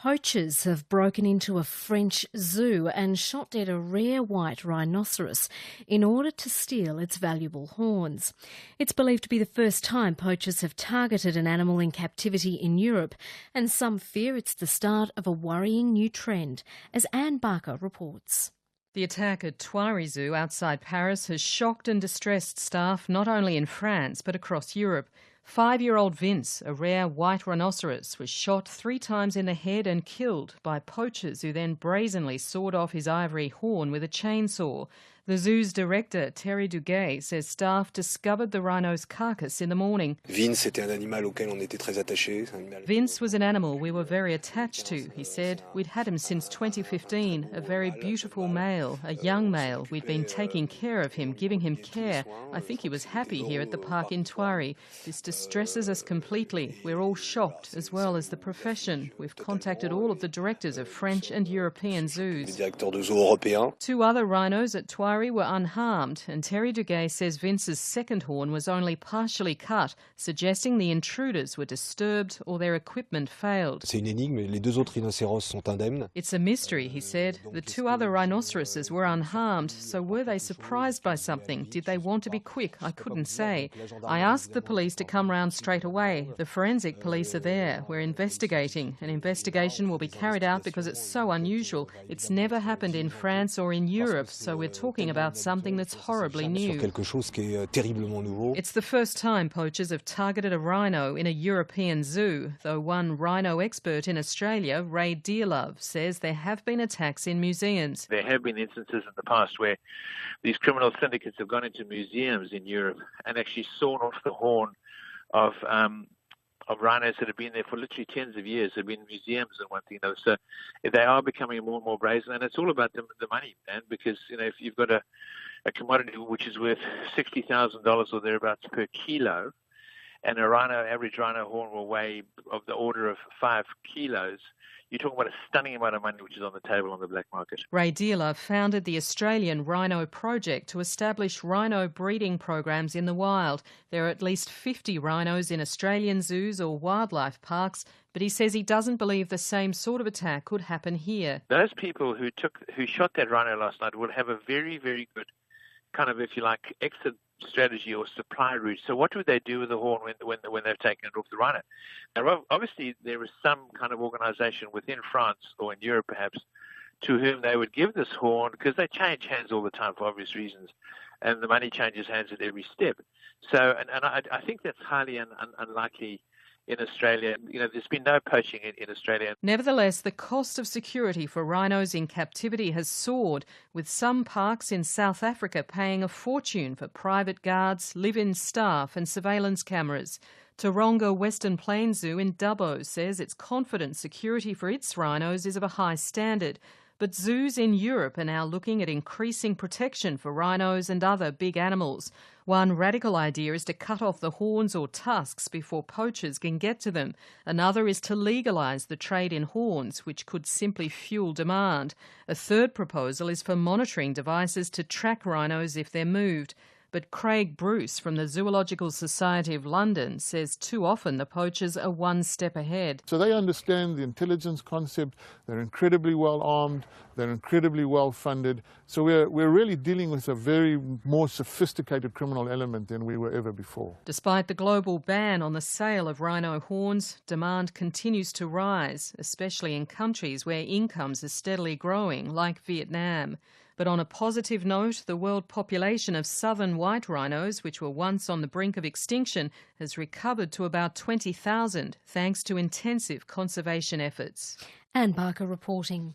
Poachers have broken into a French zoo and shot dead a rare white rhinoceros in order to steal its valuable horns. It's believed to be the first time poachers have targeted an animal in captivity in Europe, and some fear it's the start of a worrying new trend, as Anne Barker reports. The attack at Thoiry Zoo outside Paris has shocked and distressed staff not only in France but across Europe. 5-year-old Vince, a rare white rhinoceros, was shot 3 times in the head and killed by poachers who then brazenly sawed off his ivory horn with a chainsaw. The zoo's director, Thierry Duguay, says staff discovered the rhino's carcass in the morning. Vince était un animal auquel on était très attaché. Vince was an animal we were very attached to, he said. We'd had him since 2015, a very beautiful male, a young male. We'd been taking care of him, giving him care. I think he was happy here at the park in Thoiry. This distresses us completely. We're all shocked, as well as the profession. We've contacted all of the directors of French and European zoos. 2 other rhinos at Thoiry were unharmed, and Thierry Duguay says Vince's second horn was only partially cut, suggesting the intruders were disturbed or their equipment failed. C'est une énigme, les 2 autres rhinocéros sont indemnes. It's a mystery, he said. The 2 other rhinoceroses were unharmed, so were they surprised by something? Did they want to be quick? I couldn't say. I asked the police to come round straight away. The forensic police are there. We're investigating. An investigation will be carried out because it's so unusual. It's never happened in France or in Europe, so we're talking about something that's horribly new. It's the first time poachers have targeted a rhino in a European zoo, though one rhino expert in Australia, Ray Dearlove, says there have been attacks in museums. There have been instances in the past where these criminal syndicates have gone into museums in Europe and actually sawn off the horn of rhinos that have been there for literally tens of years. They've been in museums and one thing, so they are becoming more and more brazen, and it's all about the money, man, because, if you've got a commodity which is worth $60,000 or thereabouts per kilo, and average rhino horn will weigh of the order of 5 kilos, you're talking about a stunning amount of money which is on the table on the black market. Ray Dearlove founded the Australian Rhino Project to establish rhino breeding programs in the wild. There are at least 50 rhinos in Australian zoos or wildlife parks, but he says he doesn't believe the same sort of attack could happen here. Those people who shot that rhino last night will have a very, very good kind of, if you like, exit strategy or supply route. So what would they do with the horn when they've taken it off the rhino? Now, obviously, there is some kind of organisation within France or in Europe, perhaps, to whom they would give this horn, because they change hands all the time for obvious reasons, and the money changes hands at every step. So, and I think that's highly unlikely in Australia. There's been no poaching in Australia. Nevertheless, the cost of security for rhinos in captivity has soared, with some parks in South Africa paying a fortune for private guards, live-in staff and surveillance cameras. Taronga Western Plains Zoo in Dubbo says it's confident security for its rhinos is of a high standard. But zoos in Europe are now looking at increasing protection for rhinos and other big animals. One radical idea is to cut off the horns or tusks before poachers can get to them. Another is to legalise the trade in horns, which could simply fuel demand. A third proposal is for monitoring devices to track rhinos if they're moved. But Craig Bruce from the Zoological Society of London says too often the poachers are one step ahead. So they understand the intelligence concept, they're incredibly well armed, they're incredibly well funded. So we're really dealing with a very more sophisticated criminal element than we were ever before. Despite the global ban on the sale of rhino horns, demand continues to rise, especially in countries where incomes are steadily growing, like Vietnam. But on a positive note, the world population of southern white rhinos, which were once on the brink of extinction, has recovered to about 20,000 thanks to intensive conservation efforts. Anne Barker reporting.